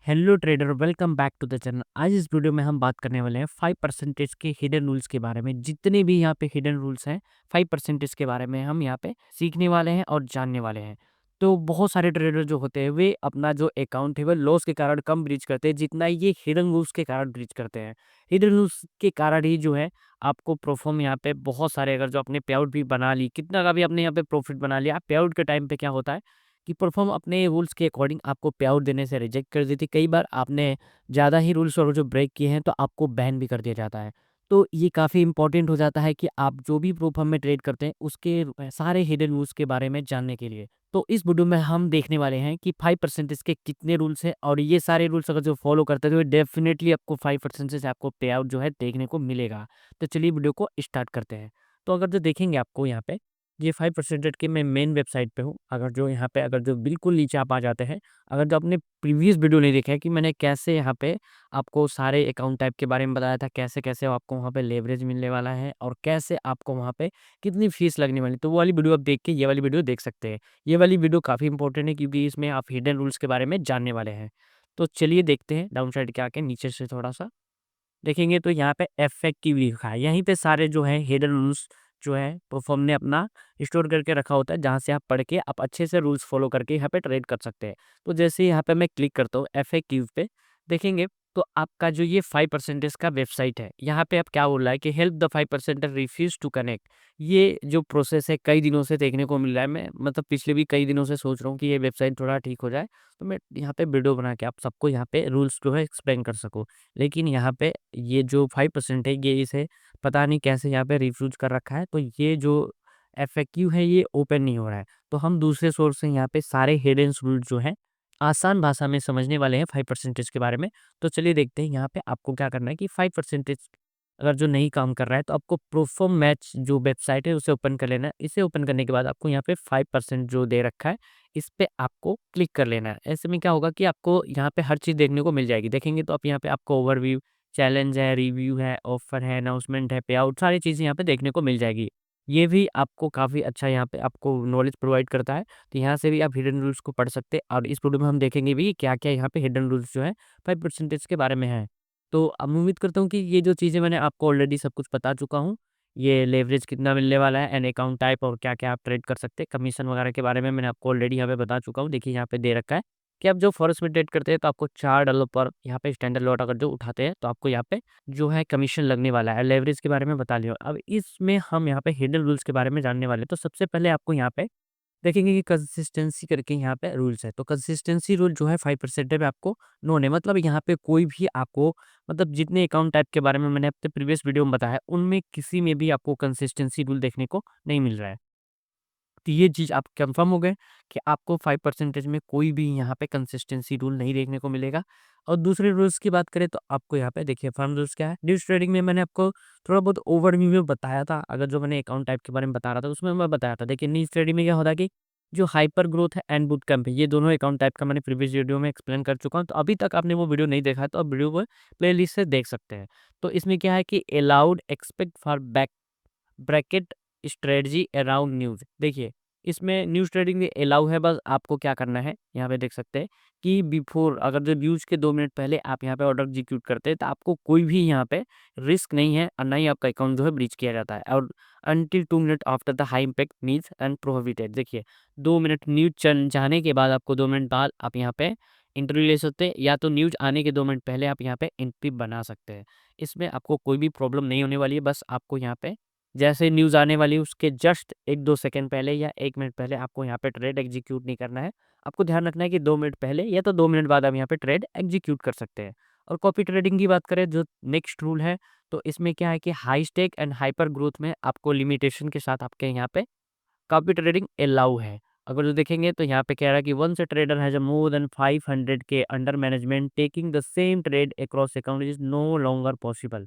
Hello trader, welcome back to the channel. आज इस video में हम बात करने वाले हैं 5% के हिडन रूल्स के बारे में। जितने भी यहाँ पे हिडन रूल्स हैं 5% के बारे में हम यहाँ पे सीखने वाले हैं और जानने वाले हैं। तो बहुत सारे ट्रेडर जो होते हैं वे अपना जो अकाउंट है वो लॉस के कारण कम ब्रीच करते हैं जितना ये हिडन रूल्स के कारण ब्रीच करते हैं। हिडन रूल्स के कारण ही जो है आपको परफॉर्म यहाँ पे बहुत सारे, अगर जो आपने पे आउट भी बना ली, कितना का भी आपने यहाँ पे प्रॉफिट बना लिया, पे आउट के टाइम पे क्या होता है कि परफॉर्म अपने रूल्स के अकॉर्डिंग आपको पे आउट देने से रिजेक्ट कर देती। कई बार आपने ज़्यादा ही रूल्स और जो ब्रेक किए हैं तो आपको बैन भी कर दिया जाता है। तो ये काफ़ी इंपॉर्टेंट हो जाता है कि आप जो भी परफॉर्म में ट्रेड करते हैं उसके सारे हिडन रूल्स के बारे में जानने के लिए। तो इस वीडियो में हम देखने वाले हैं कि 5% के कितने रूल्स हैं और ये सारे रूल्स अगर जो फॉलो करते हैं तो डेफिनेटली आपको 5% से आपको पे आउट जो है देखने को मिलेगा। तो चलिए वीडियो को स्टार्ट करते हैं। तो अगर जो देखेंगे आपको यहाँ पे ये 5% के मैं मेन वेबसाइट पे हूँ। अगर जो यहाँ पे अगर जो बिल्कुल नीचे आप आ जाते हैं, अगर जो आपने प्रीवियस वीडियो नहीं देखा है कि मैंने कैसे यहाँ पे आपको सारे अकाउंट टाइप के बारे में बताया था, कैसे-कैसे आपको वहाँ पे लेवरेज मिलने वाला है और कैसे आपको वहाँ पे कितनी फीस लगने वाली है, तो वो वाली वीडियो आप देख के ये वाली वीडियो देख सकते हैं। ये वाली वीडियो काफ़ी इंपॉर्टेंट है क्योंकि इसमें आप हिडन रूल्स के बारे में जानने वाले हैं। तो चलिए देखते हैं डाउन साइड के आके नीचे से थोड़ा-सा। देखेंगे तो यहाँ पे इफेक्टिव लिखा है। यहीं पे सारे जो है हिडन रूल्स जो है परफॉर्म ने अपना स्टोर करके रखा होता है, जहाँ से आप पढ़ के आप अच्छे से रूल्स फॉलो करके यहाँ पे ट्रेड कर सकते हैं। तो जैसे ही यहाँ पे मैं क्लिक करता हूँ इफेक्टिव पे, देखेंगे तो आपका जो ये 5% का वेबसाइट है, यहाँ पे आप क्या बोल रहा है कि help the 5% refuse to connect. ये जो प्रोसेस है कई दिनों से देखने को मिल रहा है। मैं मतलब पिछले भी कई दिनों से सोच रहा हूँ कि ये वेबसाइट थोड़ा ठीक हो जाए, तो मैं यहाँ पे वीडियो बना के आप सबको यहाँ पे रूल्स जो है एक्सप्लेन कर सकूँ। लेकिन यहाँ पे ये जो 5% है ये इसे पता नहीं कैसे यहाँ पे रिफ्यूज़ कर रखा है, तो ये जो एफएक्यू है ये ओपन नहीं हो रहा है। तो हम दूसरे सोर्स से यहाँ पे सारे हिडन रूल्स जो हैं आसान भाषा में समझने वाले हैं 5% के बारे में। तो चलिए देखते हैं यहाँ पे आपको क्या करना है कि 5% अगर जो नहीं काम कर रहा है तो आपको परफॉर्म मैच जो वेबसाइट है उसे ओपन कर लेना है। इसे ओपन करने के बाद आपको यहाँ पे 5% जो दे रखा है इस पे आपको क्लिक कर लेना है। ऐसे में क्या होगा कि आपको यहाँ पे हर चीज़ देखने को मिल जाएगी। देखेंगे तो आप यहाँ पे आपको ओवरव्यू, चैलेंज है, रिव्यू है, ऑफर है, अनाउंसमेंट है, पे आउट, सारी चीज़ें यहाँ पे देखने को मिल जाएगी। ये भी आपको काफ़ी अच्छा यहाँ पे आपको नॉलेज प्रोवाइड करता है। तो यहाँ से भी आप हिडन रूल्स को पढ़ सकते हैं और इस वीडियो में हम देखेंगे भी क्या-क्या यहाँ पे हिडन रूल्स जो है 5% के बारे में है। तो अब मैं उम्मीद करता हूँ कि ये जो चीज़ें मैंने आपको ऑलरेडी सब कुछ बता चुका हूँ। ये लेवरेज कितना मिलने वाला है, एंड अकाउंट टाइप और क्या-क्या आप ट्रेड कर सकते हैं, कमीशन वगैरह के बारे में मैंने आपको ऑलरेडी यहाँ पे बता चुका हूँ। देखिए यहाँ पे दे रखा है कि आप जो फॉरेक्स में ट्रेड करते हैं तो आपको $4 पर यहाँ पे स्टैंडर्ड लॉट अगर जो उठाते हैं तो आपको यहाँ पे जो है कमीशन लगने वाला है। लेवरेज के बारे में बता लिया। अब इसमें हम यहाँ पे हिडन रूल्स के बारे में जानने वाले हैं। तो सबसे पहले आपको यहाँ पे देखेंगे कि कंसिस्टेंसी करके यहाँ पे रूल्स है। तो कंसिस्टेंसी रूल जो है 5% पे आपको नोन है। मतलब यहाँ पे कोई भी आपको, मतलब जितने अकाउंट टाइप के बारे में मैंने अपने प्रीवियस वीडियो में बताया, उनमें किसी में भी आपको कंसिस्टेंसी रूल देखने को नहीं मिल रहा है। तो ये चीज़ आप कंफर्म हो गए कि आपको 5% में कोई भी यहाँ पे कंसिस्टेंसी रूल नहीं देखने को मिलेगा। और दूसरे रूल्स की बात करें तो आपको यहाँ पे देखिए फर्म रूल्स क्या है। ड्यूज ट्रेडिंग में मैंने आपको थोड़ा बहुत ओवरव्यू में बताया था। अगर जो मैंने अकाउंट टाइप के बारे में बता रहा था उसमें मैं बताया था। देखिए नीज ट्रेडिंग में क्या होता है कि जो हाइपर ग्रोथ है एंड बूट कैंप है, ये दोनों अकाउंट टाइप का मैंने प्रीवियस वीडियो में एक्सप्लेन कर चुका हूँ। तो अभी तक आपने वो वीडियो नहीं देखा है तो आप वीडियो को प्लेलिस्ट से देख सकते हैं। तो इसमें क्या है कि allowed expect for back bracket strategy around news. देखिए, इसमें न्यूज़ ट्रेडिंग में अलाउ है, बस आपको क्या करना है, यहाँ पे देख सकते हैं कि बिफोर, अगर जो न्यूज़ के 2 मिनट पहले आप यहाँ पे ऑर्डर एग्जीक्यूट करते हैं, तो आपको कोई भी यहाँ पे रिस्क नहीं है और ना ही आपका अकाउंट जो है ब्रीच किया जाता है। और until 2 minute after the high impact news and prohibited. देखिए, 2 मिनट न्यूज़ चल जाने के बाद आपको 2 मिनट बाद आप यहाँ पे एंट्री ले सकते हैं, या तो न्यूज़ आने के 2 मिनट पहले आप यहाँ पे एंट्री बना सकते हैं। इसमें आपको कोई भी प्रॉब्लम नहीं होने वाली है, बस आपको यहाँ पे जैसे न्यूज़ आने वाली है उसके जस्ट 1-2 सेकंड पहले या 1 मिनट पहले आपको यहाँ पे ट्रेड एग्जीक्यूट नहीं करना है। आपको ध्यान रखना है कि 2 मिनट पहले या तो 2 मिनट बाद आप यहाँ पे ट्रेड एग्जीक्यूट कर सकते हैं। और कॉपी ट्रेडिंग की बात करें जो नेक्स्ट रूल है, तो इसमें क्या है कि high stake and hyper growth में आपको लिमिटेशन के साथ आपके यहाँ पे कॉपी ट्रेडिंग अलाउ है। अगर जो देखेंगे तो यहाँ पे कह रहा है कि once a trader has a more than 500 K under management taking the same trade across account is no longer possible.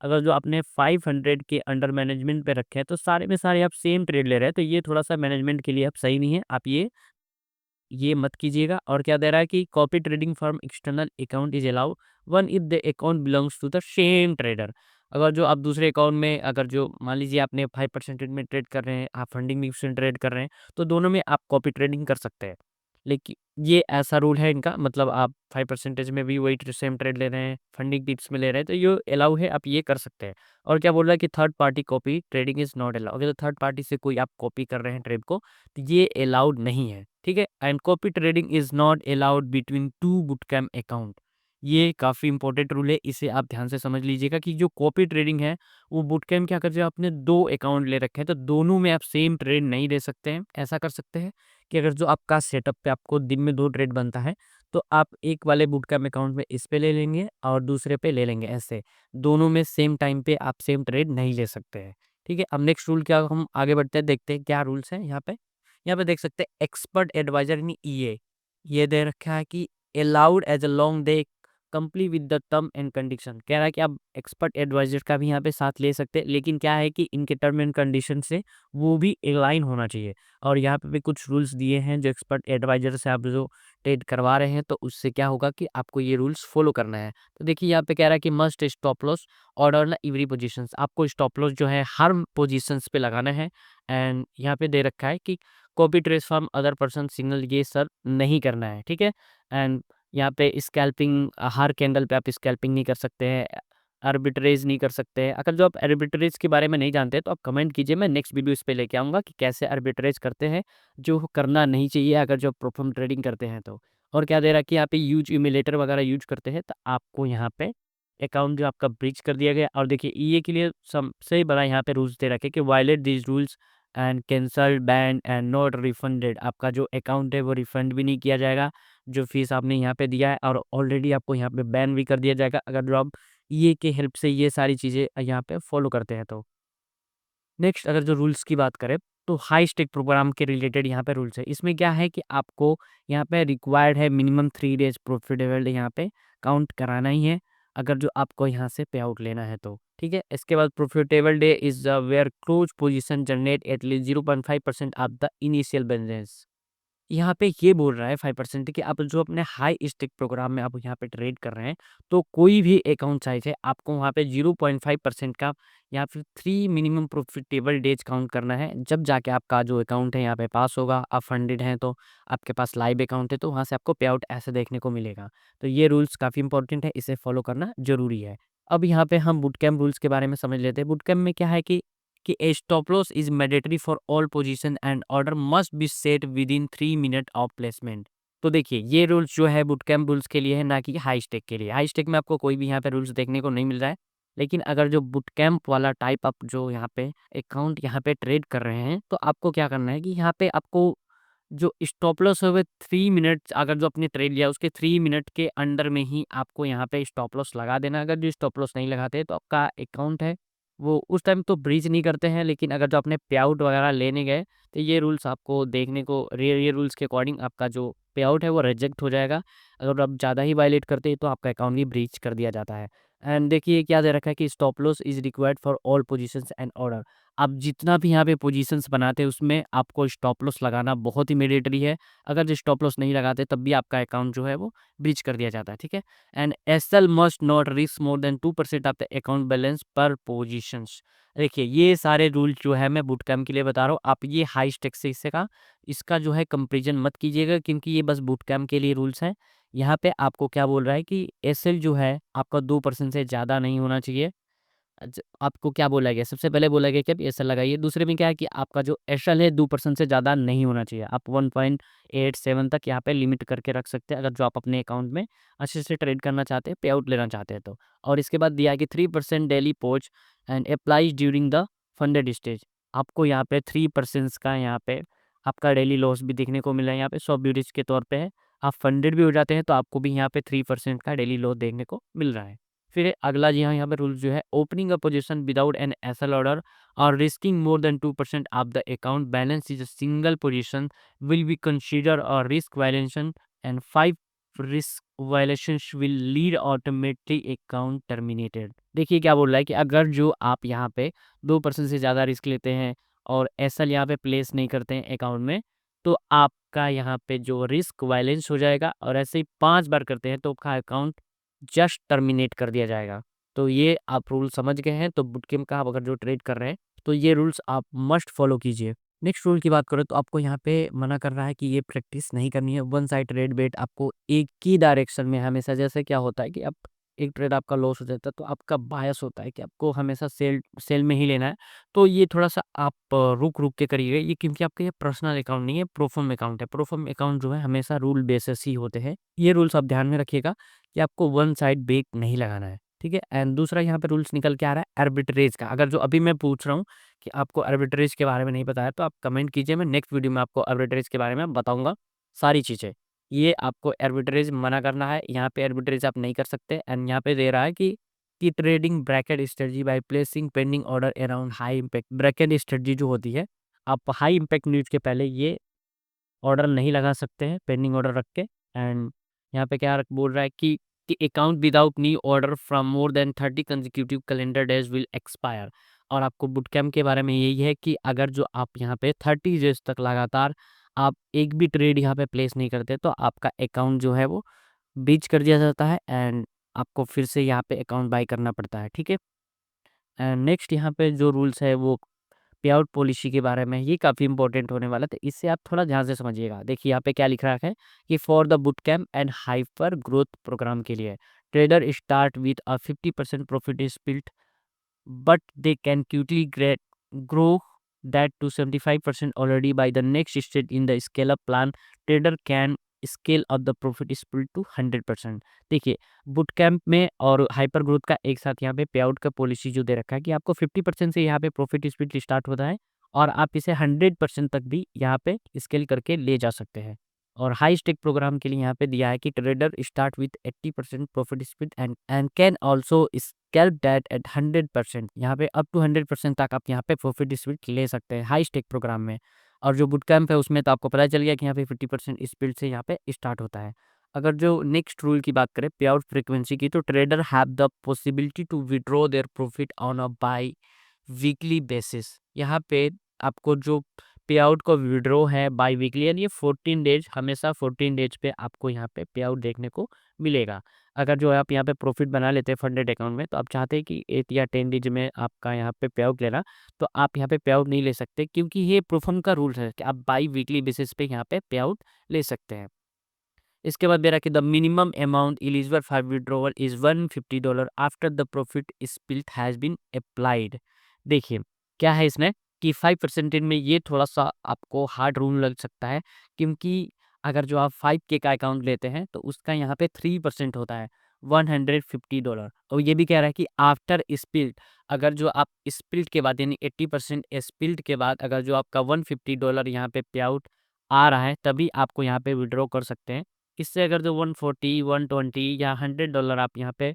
अगर जो आपने 500 के अंडर मैनेजमेंट पे रखे हैं तो सारे में सारे आप सेम ट्रेड ले रहे हैं, तो ये थोड़ा-सा मैनेजमेंट के लिए आप सही नहीं है। आप ये मत कीजिएगा। और क्या दे रहा है कि copy trading firm external account is allow one if the account belongs to the same trader. अगर जो आप दूसरे अकाउंट में, अगर जो मान लीजिए आपने 5% में ट्रेड कर रहे हैं, आप फंडिंग मिक्स में ट्रेड कर रहे हैं, तो दोनों में आप कॉपी ट्रेडिंग कर सकते हैं। लेकिन ये ऐसा रूल है इनका, मतलब आप 5% में भी वही सेम ट्रेड ले रहे हैं, फंडिंग टिप्स में ले रहे हैं, तो ये अलाउ है, आप ये कर सकते हैं। और क्या बोल रहा है कि third party copy trading is not allow. अगर थर्ड पार्टी से कोई आप कॉपी कर रहे हैं ट्रेड को, तो ये अलाउड नहीं है, ठीक है। And copy trading is not allowed between two bootcamp account. ये काफ़ी इंपॉर्टेंट रूल है, इसे आप ध्यान से समझ लीजिएगा कि जो कॉपी ट्रेडिंग है, वो बुटकैम्प क्या करते हैं, आपने 2 अकाउंट ले रखे हैं, तो दोनों में आप सेम ट्रेड नहीं दे सकते हैं। ऐसा कर सकते हैं कि अगर जो आपका सेटअप पे आपको दिन में 2 ट्रेड बनता है, तो आप एक वाले बूटकैम्प अकाउंट में इस पे ले लेंगे और दूसरे पे ले लेंगे ऐसे। दोनों में सेम टाइम पे आप सेम ट्रेड नहीं ले सकते हैं, ठीक है। अब नेक्स्ट रूल क्या, हम आगे बढ़ते हैं, देखते हैं क्या रूल्स हैं यहाँ पे। यहाँ पे देख सकते हैं एक्सपर्ट एडवाइजर इन ईए, ये दे रखा है कि allowed as a long they complete with the term and condition. कह रहा है कि आप एक्सपर्ट एडवाइजर का भी यहाँ पे साथ ले सकते हैं, लेकिन क्या है कि इनके टर्म एंड कंडीशन से वो भी अलाइन होना चाहिए। और यहाँ पे भी कुछ रूल्स दिए हैं, जो एक्सपर्ट एडवाइजर से आप जो ट्रेड करवा रहे हैं, तो उससे क्या होगा कि आपको ये रूल्स फॉलो करना है। तो देखिए यहाँ पे कह रहा है कि मस्ट स्टॉप लॉस ऑर्डर ना एवरी पोजीशन, आपको स्टॉप लॉस जो है हर पोजीशंस पे लगाना है। एंड यहाँ पे दे रखा है कि copy trace from other person signal, ये सर नहीं करना है, ठीक है। एंड यहाँ पे स्कैल्पिंग, हर कैंडल पे आप स्कैल्पिंग नहीं कर सकते हैं, आर्बिट्रेज नहीं कर सकते हैं। अगर जो आप आर्बिट्रेज के बारे में नहीं जानते तो आप कमेंट कीजिए, मैं नेक्स्ट वीडियो इस पे लेके आऊँगा कि कैसे आर्बिट्रेज करते हैं, जो करना नहीं चाहिए अगर जो प्रोफॉर्म ट्रेडिंग करते हैं तो। और क्या दे रहा है कि यहाँ पे यूज इम्यूलेटर वगैरह यूज करते हैं, तो आपको यहाँ पे अकाउंट जो आपका ब्रीच कर दिया गया। और देखिए ईए के लिए सबसे बड़ा यहाँ पे रूल्स दे रखे कि violate this rules and cancelled ban and not refunded, आपका जो अकाउंट है वो रिफंड भी नहीं किया जाएगा, जो फीस आपने यहाँ पे दिया है, और ऑलरेडी आपको यहाँ पे बैन भी कर दिया जाएगा अगर जो आप ये के हेल्प से ये सारी चीज़ें यहाँ पे फॉलो करते हैं तो। नेक्स्ट अगर जो रूल्स की बात करें, तो हाई स्टेक प्रोग्राम के रिलेटेड यहाँ पे रूल्स है। इसमें क्या है कि आपको यहाँ पे रिक्वायर्ड है मिनिमम 3 डेज प्रॉफिटेबल यहाँ पे काउंट कराना ही है, अगर जो आपको यहाँ से पे आउट लेना है तो, ठीक है। इसके बाद profitable day is where close position generate at least 0.5% of the initial balance. यहाँ पे ये बोल रहा है 5% कि आप जो अपने हाई स्टेक प्रोग्राम में आप यहाँ पे ट्रेड कर रहे हैं, तो कोई भी अकाउंट साइज है, आपको वहाँ पे 0.5% का या फिर 3 मिनिमम प्रॉफिटेबल डेज काउंट करना है, जब जाके आपका जो अकाउंट है यहाँ पे पास होगा। आप फंडेड हैं तो आपके पास लाइव अकाउंट है, तो वहाँ से आपको पे आउट ऐसे देखने को मिलेगा। तो ये रूल्स काफ़ी इंपॉर्टेंट है, इसे फॉलो करना ज़रूरी है। अब यहाँ पे हम बूटकैम्प रूल्स के बारे में समझ लेते हैं। बूटकैम्प में क्या है कि a stop loss is mandatory for all position and order must be set within 3 minute of placement. तो देखिए ये रूल्स जो है बूटकैम्प रूल्स के लिए है, ना कि हाई स्टेक के लिए। हाई स्टेक में आपको कोई भी यहाँ पे रूल्स देखने को नहीं मिल रहा है, लेकिन अगर जो बूटकैम्प वाला टाइप आप जो यहाँ पे अकाउंट यहाँ पे ट्रेड कर रहे हैं, तो आपको क्या करना है कि यहाँ पे आपको जो स्टॉप लॉस है वो 3 मिनट, अगर जो आपने ट्रेड लिया उसके 3 मिनट के अंडर में ही आपको यहाँ पे स्टॉप लॉस लगा देना। अगर जो स्टॉप लॉस नहीं लगाते तो आपका अकाउंट है वो उस टाइम तो ब्रीच नहीं करते हैं, लेकिन अगर जो आपने पे आउट वगैरह लेने गए, तो ये रूल्स आपको देखने को ये रूल्स के अकॉर्डिंग आपका जो पे आउट है वो रिजेक्ट हो जाएगा। अगर आप ज़्यादा ही वायलेट करते हैं तो आपका अकाउंट भी ब्रीच कर दिया जाता है। एंड देखिए क्या दे रखा है कि stop loss is required for all positions and order. आप जितना भी यहाँ पे पोजीशंस बनाते हैं उसमें आपको स्टॉप लॉस लगाना बहुत ही मैंडेटरी है। अगर जो स्टॉप लॉस नहीं लगाते तब भी आपका अकाउंट जो है वो ब्रीच कर दिया जाता है, ठीक है। And SL must not risk more than 2% of the account balance पर पोजीशंस। देखिए ये सारे रूल जो है मैं बूटकैम्प के लिए बता रहा हूँ, आप ये हाई स्टेक से इसका जो है कंपेरिजन मत कीजिएगा, क्योंकि ये बस बूटकैम्प के लिए रूल्स हैं। यहाँ पे आपको क्या बोल रहा है कि एसएल जो है आपका 2% से ज़्यादा नहीं होना चाहिए। आपको क्या बोला गया, सबसे पहले बोला गया कि आप एसएल लगाइए। दूसरे में क्या है कि आपका जो एसएल है 2% से ज़्यादा नहीं होना चाहिए। आप 1.87 तक यहाँ पे लिमिट करके रख सकते हैं, अगर जो आप अपने अकाउंट में अच्छे से ट्रेड करना चाहते हैं, पे आउट लेना चाहते हैं तो। और इसके बाद दिया है कि 3% डेली पोच and applies during the funded stage. आपको यहाँ पे 3% का यहाँ पे आपका डेली लॉस भी देखने को मिला है, यहाँ पे सॉफ्टवेयर के तौर पे है। आप फंडेड भी हो जाते हैं तो आपको भी यहाँ पे 3% का डेली लॉस देखने को मिल रहा है। फिर अगला जी हाँ, यहाँ पे रूल जो है opening a position without an SL order और risking more than 2% of the account balance is a single position will be consider और risk violation and 5 risk violations will lead automatically account terminated. देखिए क्या बोल रहा है कि अगर जो आप यहाँ पे 2% से ज़्यादा रिस्क लेते हैं और एसएल यहाँ पे प्लेस नहीं करते हैं अकाउंट में, तो आपका यहाँ पे जो रिस्क वायलेंस हो जाएगा, और ऐसे ही 5 बार करते हैं तो आपका अकाउंट जस्ट टर्मिनेट कर दिया जाएगा। तो ये आप रूल समझ गए हैं, तो बुटकैम्प का आप अगर जो ट्रेड कर रहे हैं, तो ये रूल्स आप मस्ट फॉलो कीजिए। नेक्स्ट रूल की बात करें तो आपको यहाँ पे मना कर रहा है कि ये प्रैक्टिस नहीं करनी है। वन साइड ट्रेड बेट आपको एक ही डायरेक्शन में हमेशा, जैसे क्या होता है कि आप एक ट्रेड आपका लॉस हो जाता है तो आपका बायस होता है कि आपको हमेशा सेल सेल में ही लेना है। तो ये थोड़ा-सा आप रुक-रुक के करिएगा, ये क्योंकि आपका ये पर्सनल अकाउंट नहीं है, प्रोफर्म अकाउंट है। प्रोफर्म अकाउंट जो है हमेशा रूल बेसिस ही होते हैं। ये रूल्स आप ध्यान में रखिएगा कि आपको वन साइड बेट नहीं लगाना है, ठीक है? एंड दूसरा यहाँ पे रूल्स निकल के आ रहा है आर्बिट्रेज का। अगर जो अभी मैं पूछ रहा हूँ कि आपको आर्बिट्रेज के बारे में नहीं पता है तो आप कमेंट कीजिए, मैं नेक्स्ट वीडियो में आपको आर्बिट्रेज के बारे में बताऊंगा सारी चीज़ें। ये आपको आर्बिट्रेज मना करना है, यहाँ पे आर्बिट्रेज आप नहीं कर सकते। एंड यहाँ पे दे रहा है कि trading bracket strategy by placing pending order around high impact. Bracket strategy जो होती है, आप हाई इम्पैक्ट न्यूज के पहले ये ऑर्डर नहीं लगा सकते हैं पेंडिंग ऑर्डर रख के। एंड यहाँ पे क्या बोल रहा है कि account without new order from more than 30 consecutive calendar days will expire. और आपको बुट कैम्प के बारे में यही है कि अगर जो आप यहाँ पे 30 डेज तक लगातार आप एक भी ट्रेड यहाँ पे प्लेस नहीं करते तो आपका अकाउंट जो है वो बीच कर दिया जाता है एंड आपको फिर से यहाँ पे अकाउंट बाई करना पड़ता है, ठीक है। एंड नेक्स्ट यहाँ पे जो रूल्स है वो पे आउट पॉलिसी के बारे में, ये काफ़ी इंपॉर्टेंट होने वाला है, तो इससे आप थोड़ा ध्यान से समझिएगा। देखिए यहाँ पे क्या लिख रखा है कि for the boot camp and hyper growth program के लिए trader start with a 50% profit is built, but they can quickly grow that to 75% already by the next stage in the scale up plan. Trader can scale up the profit split to 100%। देखिए boot camp में और hyper growth का एक साथ यहाँ पे पे out का पॉलिसी जो दे रखा है कि आपको 50% से यहाँ पे प्रॉफिट स्प्लिट स्टार्ट होता है और आप इसे 100% तक भी यहाँ पे स्केल करके ले जा सकते हैं। और हाई स्टेक प्रोग्राम के लिए यहाँ पे दिया है कि trader start with 80% profit split and can also scale that at 100%। यहाँ पे अप टू 100% तक आप यहाँ पे प्रॉफिट स्प्लिट ले सकते हैं हाई स्टेक प्रोग्राम में। और जो बुट कैंप है उसमें तो आपको पता चल गया कि यहाँ पे 50% स्प्लिट से यहाँ पे स्टार्ट होता है। अगर जो नेक्स्ट रूल की बात करें पे आउट फ्रीक्वेंसी की, तो trader have the possibility to withdraw their profit on a biweekly basis. यहाँ पे आपको जो पे आउट को विड्रॉ है बाय वीकली, यानी ये 14 डेज, हमेशा 14 डेज पे आपको यहाँ पे पे आउट देखने को मिलेगा। अगर जो है आप यहाँ पे प्रॉफिट बना लेते हैं फंडेड अकाउंट में, तो आप चाहते हैं कि 8 या 10 डेज में आपका यहाँ पे पे आउट लेना, तो आप यहाँ पे पे आउट नहीं ले सकते क्योंकि ये प्रोफर्म का रूल है कि आप बाई वीकली बेसिस पे यहाँ पे आउट ले सकते हैं। इसके बाद मेरा कि the minimum amount eligible for withdrawal is $150 after the profit split has been applied. देखिए क्या है इसमें कि 5% में ये थोड़ा सा आपको हार्ड रूल लग सकता है, क्योंकि अगर जो आप 5K का अकाउंट लेते हैं तो उसका यहाँ पे 3% होता है, $150। और ये भी कह रहा है कि आफ्टर स्प्लिट, अगर जो आप स्प्लिट के बाद यानी 80% स्प्लिट के बाद अगर जो आपका $150 यहाँ पे पे आउट आ रहा है तभी आपको यहाँ पे विड्रॉ कर सकते हैं। इससे अगर जो 140, 120 या $100 आप यहाँ पे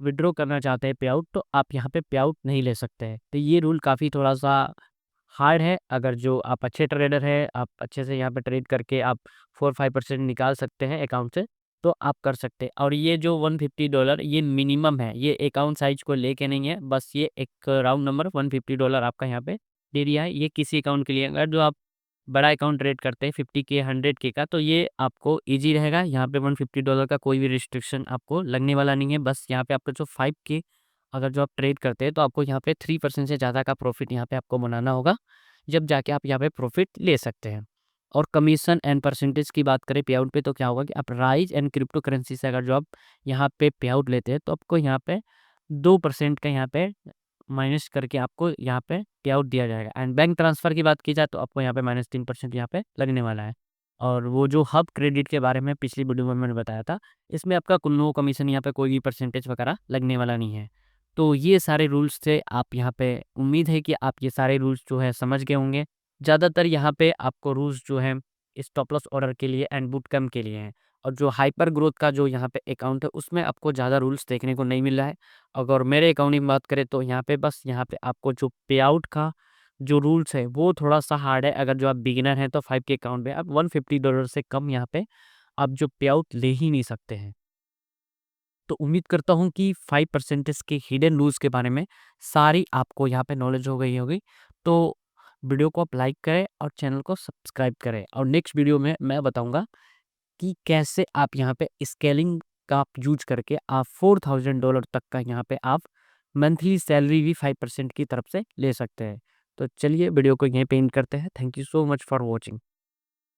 विड्रॉ करना चाहते हैं पे आउट, तो आप यहाँ पे आउट नहीं ले सकते हैं। तो ये रूल काफ़ी थोड़ा-सा हार्ड है। अगर जो आप अच्छे ट्रेडर हैं, आप अच्छे से यहाँ पे ट्रेड करके आप 4-5% निकाल सकते हैं अकाउंट से, तो आप कर सकते हैं। और ये जो $150 ये मिनिमम है, ये अकाउंट साइज़ को लेके नहीं है, बस ये एक राउंड नंबर $150 आपका यहाँ पे दे दिया है। ये किसी अकाउंट के लिए, अगर जो आप बड़ा अकाउंट ट्रेड करते हैं 50K 100K का, तो ये आपको ईज़ी रहेगा। यहाँ पे $150 का कोई भी रिस्ट्रिक्शन आपको लगने वाला नहीं है। बस यहाँ पे आपका जो 5K अगर जो आप ट्रेड करते हैं तो आपको यहाँ पे 3% से ज़्यादा का प्रॉफिट यहाँ पे आपको बनाना होगा, जब जाके आप यहाँ पे प्रॉफिट ले सकते हैं। और कमीशन एंड परसेंटेज की बात करें पे आउट पे, तो क्या होगा कि आप राइज एंड क्रिप्टो करेंसी से अगर जो आप यहाँ पे आउट लेते हैं तो आपको यहाँ पे 2% का यहाँ पे माइनस करके आपको यहाँ पे पे आउट दिया जाएगा। एंड बैंक ट्रांसफ़र की बात की जाए तो आपको यहाँ पे -3% यहाँ पे लगने वाला है। और वो जो हब क्रेडिट के बारे में पिछली वीडियो में मैंने बताया था, इसमें आपका नो कमीशन, यहाँ पे कोई भी परसेंटेज वगैरह लगने वाला नहीं है। तो ये सारे रूल्स थे, आप यहाँ पे उम्मीद है कि आप ये सारे रूल्स जो है समझ गए होंगे। ज़्यादातर यहाँ पे आपको रूल्स जो हैं स्टॉप लॉस ऑर्डर के लिए एंड बूट कैम्प के लिए हैं। और जो हाइपर ग्रोथ का जो यहाँ पे अकाउंट है उसमें आपको ज़्यादा रूल्स देखने को नहीं मिल रहा है। अगर मेरे अकाउंट की बात करें तो यहाँ पे बस यहाँ पे आपको जो पे आउट का जो रूल्स है वो थोड़ा-सा हार्ड है। अगर जो आप बिगिनर हैं तो 5 के अकाउंट में आप $150 से कम यहाँ पे आप जो पे आउट ले ही नहीं सकते हैं। तो उम्मीद करता हूँ कि 5% के हिडन रूल्स के बारे में सारी आपको यहाँ पे नॉलेज हो गई होगी। तो वीडियो को आप लाइक करें और चैनल को सब्सक्राइब करें, और नेक्स्ट वीडियो में मैं बताऊँगा कि कैसे आप यहाँ पे स्केलिंग का आप यूज़ करके आप $4000 तक का यहाँ पे आप मंथली सैलरी भी 5% की तरफ से ले सकते हैं। तो चलिए वीडियो को यहीं पे एंड करते हैं। Thank you so much for watching.